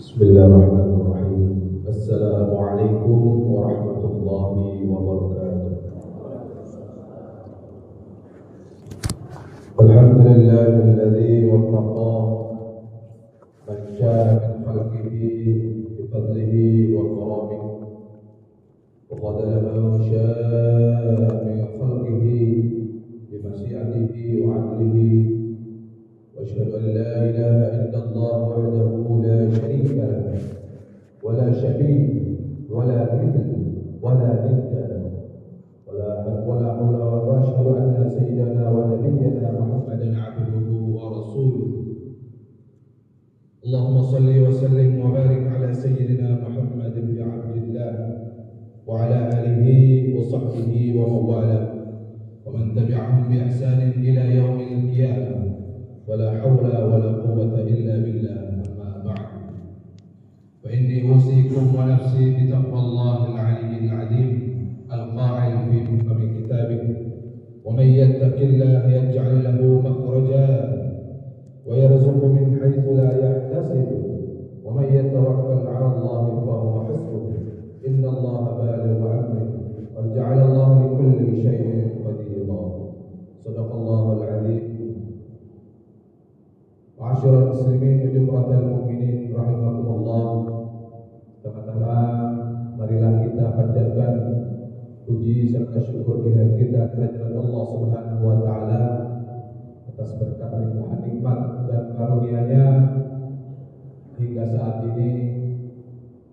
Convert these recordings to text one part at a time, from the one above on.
Bismillahirrahmanirrahim. Assalamualaikum warahmatullahi wabarakatuh. Alhamdulillahilladzi waffaqa man syaa'a min khalqihi bi fadlihi wa karamihi wa qadara man syaa'a min khalqihi bi masyiatihi wa 'adlihi. وأشهد أن لا إله إلا الله وحده لا شريك له ولا شبيه ولا مثل ولا ند ولا حول وأشهد أن سيدنا ونبينا محمدا عبده ورسوله. اللهم صل وسلم وبارك على سيدنا محمد بن عبد الله وعلى آله وصحبه ومن والاه ومن تبعهم بإحسان إلى يوم القيامة. ولا حول ولا قوة إلا بالله. أما بعد فإني أوصيكم ونفسي بتقوى الله العلي العظيم القائل في محكم كتابه: ومن يتق الله يجعل له مخرجا ويرزق من حيث لا يحتسب ومن يتوكل على الله فهو حسبه إن الله بالغ أمره قد جعل الله لكل شيء قديرا. صدق الله العظيم. Ma'asyiral muslimin wa jumratal mu'minin rahimakumullah. Pertama-tama marilah kita panjatkan puji serta syukur kita kehadirat Allah Subhanahu wa taala atas berkat limpahan nikmat dan karunia-Nya hingga saat ini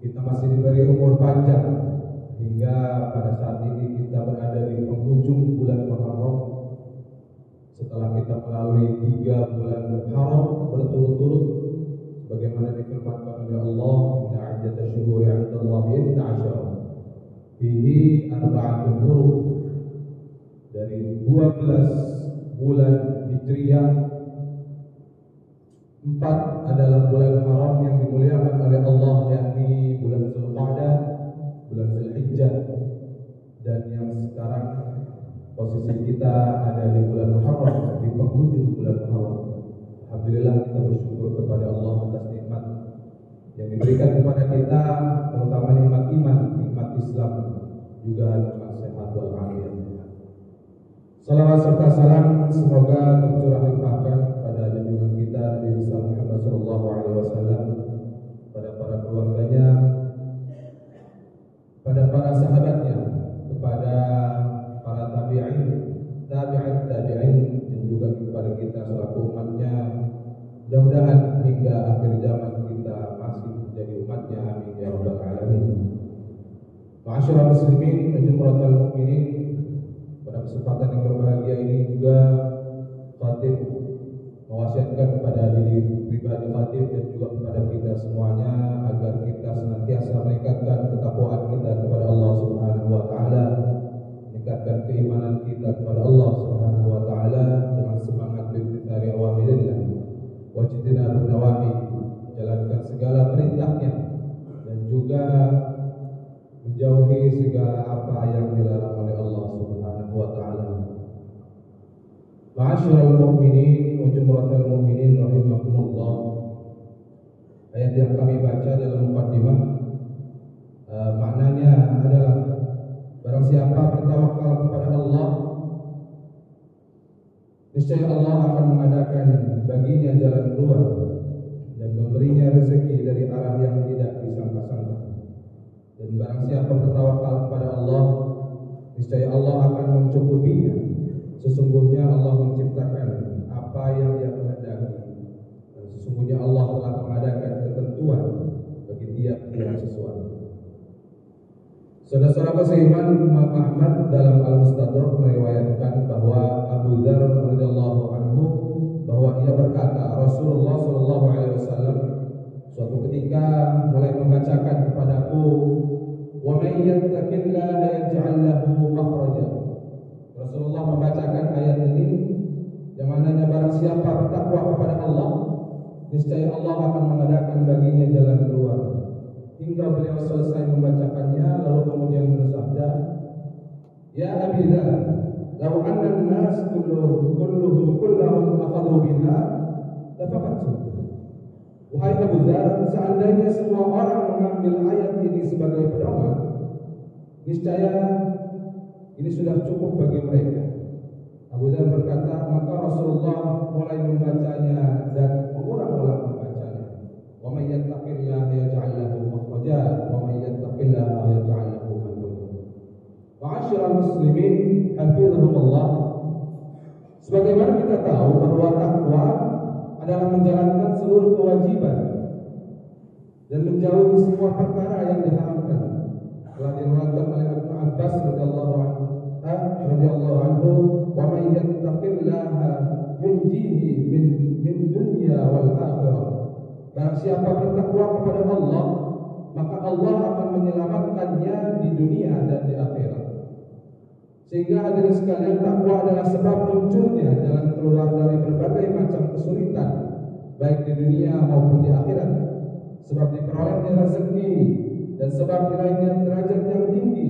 kita masih diberi umur panjang hingga pada saat ini kita berada di penghujung bulan Muharram. Setelah kita melalui 3 bulan haram berturut-turut sebagaimana difirmankan oleh Allah, inna 'iddatash shuhuri 'inda Allahi 12 fihi arba'atun hurum. Dari 12 bulan Hijriah, 4 adalah bulan haram yang dimuliakan oleh Allah, yakni bulan Zulqa'dah, bulan Zulhijjah, dan yang sekarang posisi kita ada di bulan Muharram, di penghujung bulan Muharram. Alhamdulillah kita bersyukur kepada Allah atas nikmat yang diberikan kepada kita, terutama nikmat iman, nikmat Islam, juga nikmat sehat wal afiat. Salawat serta salam semoga tercurah limpahkan pada junjungan kita Nabi besar Muhammad sallallahu alaihi wasallam, pada para keluarganya, pada para sahabatnya, kepada para tabi'in, dan juga kepada kita selaku umatnya. Mudah-mudahan hingga akhir zaman kita masih menjadi umatnya, amin ya rabbal alamin. Ma'asyiral muslimin wa jumratal mu'minin, pada kesempatan yang berbahagia ini juga khatib mewasiatkan kepada diri pribadi khatib dan juga kepada kita semuanya agar kita senantiasa meningkatkan ketakwaan kita kepada Allah Subhanahu wa taala, meningkatkan keimanan kita kepada Allah Subhanahu wa taala dengan semangat bimtithali awamirillah wa jtinabun nawahi, jalankan segala perintahnya dan juga menjauhi segala apa yang dilarang oleh Allah Subhanahu wa taala. Ma'asyiral mu'minin wa jumratal mu'minin rahimakumullah. Ayat yang kami baca dalam muqaddimah maknanya adalah barang siapa bertawakal kepada Allah, niscaya Allah akan mengadakan baginya jalan keluar dan memberinya rezeki dari arah yang tidak disangka-sangka. Dan barang siapa bertawakal kepada Allah, niscaya Allah akan mencukupinya. Sesungguhnya Allah menciptakan apa yang Dia kehendaki, dan sesungguhnya Allah telah mengadakan ketentuan bagi tiap-tiap sesuatu. Saudara-saudara seiman, Imam Ahmad dalam Al-Mustadrak meriwayatkan bahwa Abu Dzar radhiyallahu anhu bahwa ia berkata, Rasulullah sallallahu alaihi wasallam suatu ketika mulai membacakan kepadaku, wa may yattaqillaha yaj'al lahu makhraja. Rasulullah membacakan ayat ini yang mananya barang siapa bertakwa kepada Allah, niscaya Allah akan mengadakan baginya jalan keluar. Hingga beliau selesai membacakannya, lalu kemudian bersabda, Ya Abi Dzar, law anna an-nas kulluhum akhadhu biha lafaqatu. Wahai Abu Dzar, seandainya semua mengambil ayat ini sebagai pedoman, niscaya ini sudah cukup bagi mereka. Abu Dzar berkata, maka Rasulullah mulai membacanya dan mengulang-ulang membacanya. Wa may yattaqillaha yaj'al lahu makhraja wa may yattaqillaha yaj'al lahu makhraja. Ma'asyiral muslimin, hafizahumullah. Sebagaimana kita tahu bahwa takwa adalah menjalankan seluruh kewajiban dan menjauhi semua perkara yang diharamkan. Telah diriwayatkan oleh Ibnu Abbas radhiyallahu anhu, wa may yattaqillaha yunjihi min dunya wal akhirah. Barang siapa bertakwa kepada Allah, maka Allah akan menyelamatkannya di dunia dan di akhirat. Sehingga hadirin sekalian, takwa adalah sebab munculnya jalan keluar dari berbagai macam kesulitan, baik di dunia maupun di akhirat. Sebab diperolehnya rezeki dan sebab diraihnya derajat yang tinggi.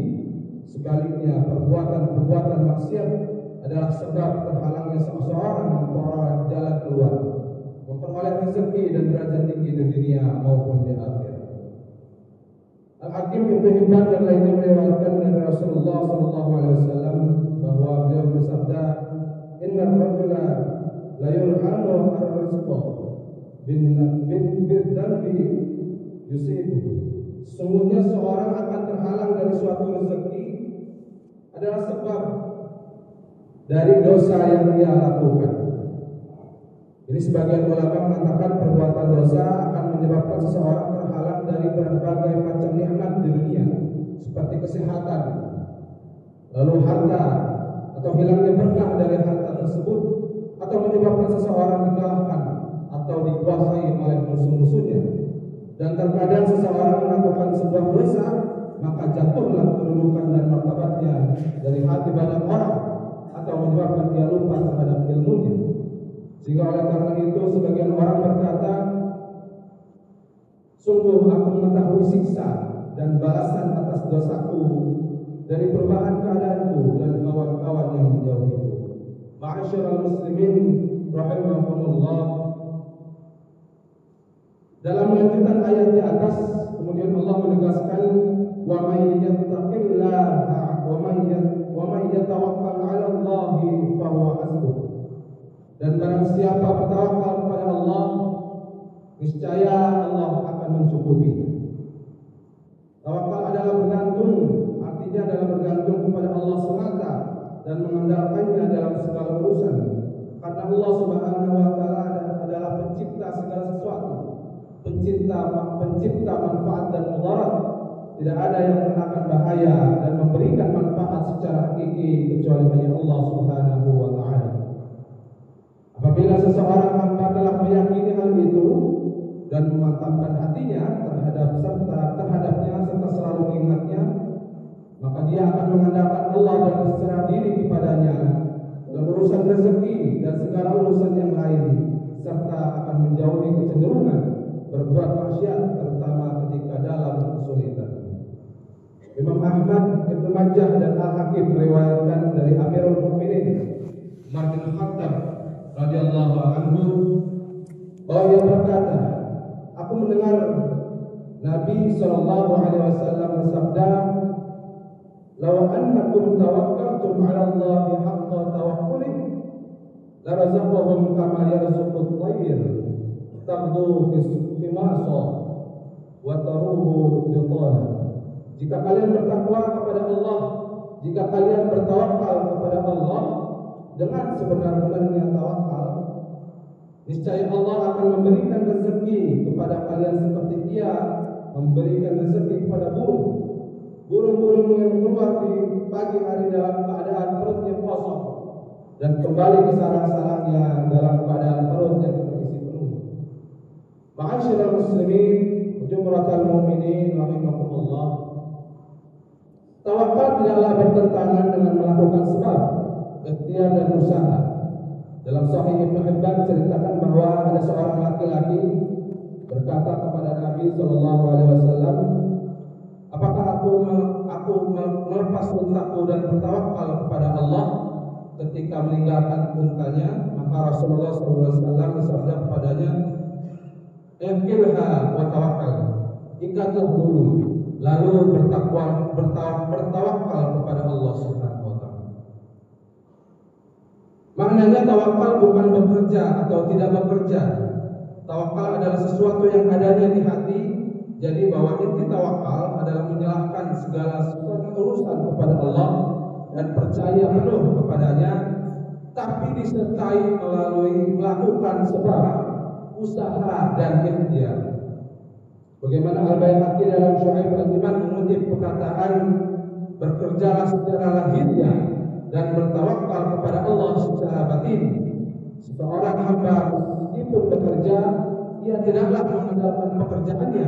Sebaliknya, perbuatan-perbuatan maksiat adalah sebab terhalangnya seseorang memperoleh jalan keluar, memperoleh rezeki dan derajat tinggi di dunia maupun di akhirat. Al-Hakim Ibnu Hibban dan lainnya meriwayatkan dari Rasulullah SAW bahwa beliau bersabda, Inna rajula la yurhamu ar-rizqa bin-dhanbi yusibu. Sesungguhnya seorang akan terhalang dari suatu rezeki adalah sebab dari dosa yang dia lakukan. Ini sebagian ulama mengatakan perbuatan dosa akan menyebabkan seseorang terhalang dari berbagai macam nikmat di dunia, seperti kesehatan, lalu harta, atau hilangnya berkah dari harta tersebut, atau menyebabkan seseorang dikalahkan atau dikuasai oleh musuh-musuhnya. Dan terkadang seseorang melakukan sebuah dosa, maka jatuhlah kedudukan dan martabatnya dari hati banyak orang, atau menyebabkan dia lupa terhadap ilmunya. Sehingga oleh karena itu sebagian orang berkata, sungguh aku mengetahui siksa dan balasan atas dosaku dari perubahan keadaanku dan kawan-kawan yang menjauhiku. Ma'asyiral muslimin rahimakumullah. Dalam lanjutan ayat di atas, kemudian Allah menegaskan, wa may yattaqillaha wa may yatawakkal 'ala Allahi fa huwa hasbuh. Dan barang siapa bertawakal kepada Allah, niscaya Allah akan mencukupi. Tawakal adalah bergantung, artinya adalah bergantung kepada Allah semata dan mengandalkannya dalam segala urusan. Karena Allah Subhanahu wa taala adalah pencipta segala sesuatu, pencipta manfaat dan mudarat. Tidak ada yang mengenakan bahaya dan memberikan manfaat secara hakiki kecuali hanya Allah Subhanahu wa taala. Apabila seseorang hamba telah meyakini hal itu dan memantapkan hatinya terhadapnya serta selalu mengingatnya, maka dia akan mengandalkan Allah dan berserah diri kepadanya dalam urusan rezeki dan segala urusan yang lain, serta akan menjauhi kecenderungan berbuat maksiat, terutama ketika dalam kesulitan. Imam Ahmad, Ibnu Majah dan Al-Hakim meriwayatkan dari Amirul Mukminin Umar bin Khattab radhiyallahu anhu bahwa ia berkata, aku mendengar Nabi sallallahu alaihi wasallam bersabda, "Law annakum tawakkaltum 'ala Allahi haqqa tawakkuli, la razaqahum kama yarzuqu at-tayr, taghdu fi masa wa taruhu bitana." Jika kalian bertakwa kepada Allah, jika kalian bertawakal kepada Allah dengan sebenar-benarnya tawakal, niscaya Allah akan memberikan rezeki kepada kalian seperti Ia memberikan rezeki kepada burung-burung yang keluar di pagi hari dalam keadaan perutnya kosong dan kembali ke sarang-sarangnya dalam keadaan perutnya terisi penuh. Ma'asyiral muslimin, jumratal mu'minin rahimakumullah. Tawakal tidaklah bertentangan dengan melakukan sebab, ikhtiar dan usaha. Dalam Sahih Ibnu Hibban ceritakan bahwa ada seorang laki-laki berkata kepada Nabi sallallahu alaihi wasallam, "Apakah aku melepas untaku dan bertawakal kepada Allah ketika meninggalkan untanya?" Maka Rasulullah sallallahu alaihi wasallam bersabda kepadanya, "Iqilha wa tawakkal." Ikat dulu, lalu bertawakal kepada Allah Subhanahu wa taala. Maknanya tawakal bukan bekerja atau tidak bekerja. Tawakal adalah sesuatu yang adanya di hati. Jadi bahwa inti tawakal adalah menyerahkan segala urusan kepada Allah dan percaya penuh kepadanya, tapi disertai melalui melakukan sebab usaha dan ikhtiar. Bagaimana Al-Baihaqi dalam Syu'aib Al-Iman mengutip perkataan, bekerjalah secara lahiriah dan bertawakal kepada Allah secara batin. Seorang hamba meskipun bekerja, ia tidaklah mengandalkan pekerjaannya,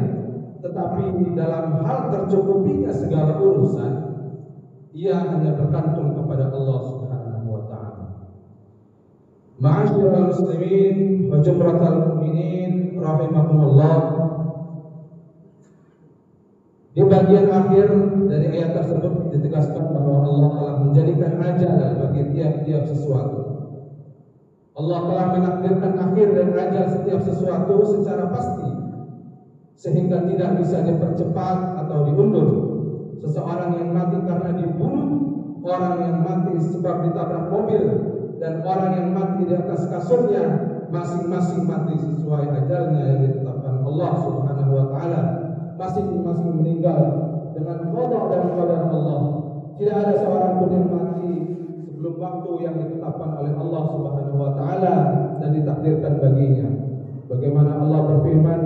tetapi dalam hal tercukupinya segala urusan, ia hanya bergantung kepada Allah Subhanahu wa taala. Ma'asyiral muslimin wa jumratal mu'minin rahimakumullah. Di bagian akhir dari ayat tersebut ditegaskan bahwa Allah telah menjadikan ajal bagi tiap-tiap sesuatu. Allah telah menakdirkan akhir dan ajal setiap sesuatu secara pasti, sehingga tidak bisa dipercepat atau diundur. Seseorang yang mati karena dibunuh, orang yang mati sebab ditabrak mobil, dan orang yang mati di atas kasurnya, masing-masing mati sesuai ajalnya yang ditetapkan Allah Subhanahu wa taala. Masing-masing meninggal dengan qada dan qadar Allah. Tidak ada seorang pun yang mati sebelum waktu yang ditetapkan oleh Allah Subhanahu wa taala dan ditakdirkan baginya. Bagaimana Allah berfirman,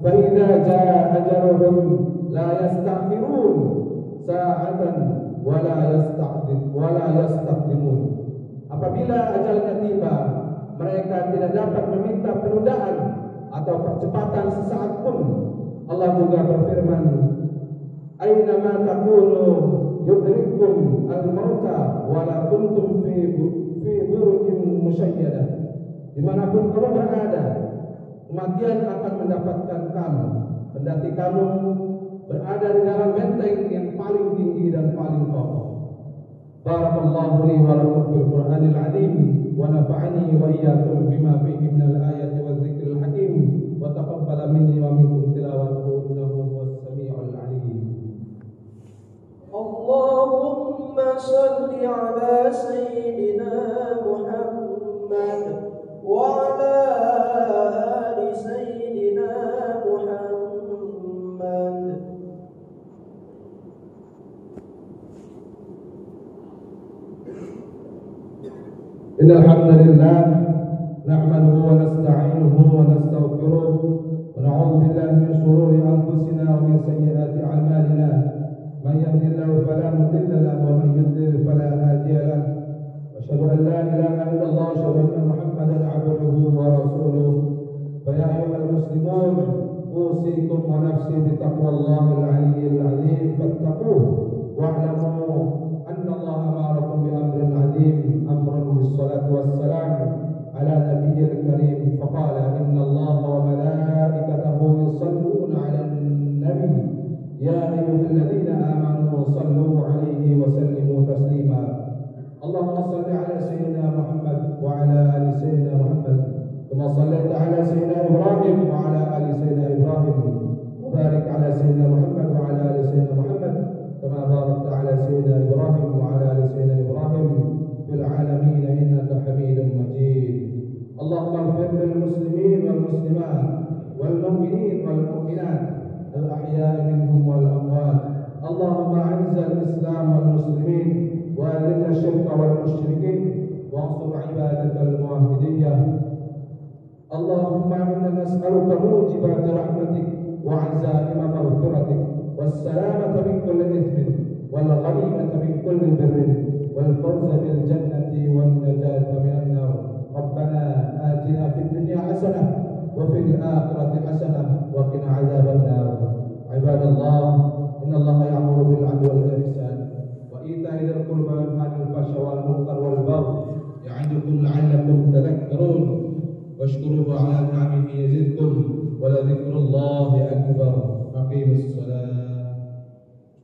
"Fa idza jaa ajaluhum la yastakhirun sa'atan wa la yastaqdimun." Apabila ajalnya tiba, mereka tidak dapat meminta penundaan atau percepatan sesaat pun. Allah juga berfirman, "Aina ma takunu yudrikum al-mauta wa la kuntum fi burujin musyayyadah." Dimanapun kamu berada, kematian akan mendapatkan kamu, kendati kamu berada di dalam benteng yang paling tinggi dan paling kokoh. Barakallahu li wa lakum fil Qur'anil azim wa nafa'ani wa iyyakum bima fihi minal ayati wa dzikril hakim wa taqabbala minni wa minkum tilawatahu innahu huwas samiul alim. Allahumma shalli ala sayyidina Muhammad wa ala ali sayyidina Muhammad. Innal hamdalillah nahmaduhu wa nasta'inuhu wa nastaghfiruh wa na'udzu billahi min shururi anfusina wa min sayyiati a'malina. Man yahdihillahu fala mudilla lahu wa man yudlil fala hadiya lahu. Asyhadu an la ilaha illallah wa asyhadu anna Muhammadan 'abduhu wa rasuluh. Fa ya ayyuhal muslimun, usikum wa nafsi bi taqwallahil 'aliyyil 'azim fattaquh wa'lamu anna Allah amarakum bi amrin 'azim, amrun bis-salati was-salam ala nabiyyil karim. Faqala inna Allah wa malaikatahu yusalluna 'alan nabiy ya ayyuhalladzina amanu sallu 'alaihi wa sallimu taslima. Allahumma salli 'ala sayyidina Muhammad wa 'ala ali sayyidina Muhammad kama shallaita 'ala sayyidina Ibrahim wa 'ala ali sayyidina Ibrahim wa barik 'ala sayyidina Muhammad wa 'ala ali sayyidina Muhammad kama barakta 'ala sayyidina Ibrahim wa 'ala ali sayyidina Ibrahim fil 'alamin innaka Hamidum Majid. Allahumma ighfir lil muslimin wal muslimat wal mu'minin wal mu'minat al ahya'i minhum wal amwat. Allahumma 'izzal islam wal muslimin wa adhil ash-shirka wal musyrikin wa'nsur 'ibadakal muwahhidin. Allahumma inna nas'aluka mujibat rahmatik wa 'azaima maghfiratik والسلامة من كل إثم والغنيمة من كل بر والفوز بالجنة والنجاة من النار. ربنا آتنا في الدنيا حسنة وفي الآخرة حسنة وقنا عذاب النار. عباد الله، إن الله يأمر بالعدل والإحسان وإيتاء ذي القربى وينهى عن الفحشاء والمنكر والبغي يعظكم لعلكم تذكرون. واشكروه على نعمه يزدكم ولذكر الله أكبر. أقيموا الصلاة.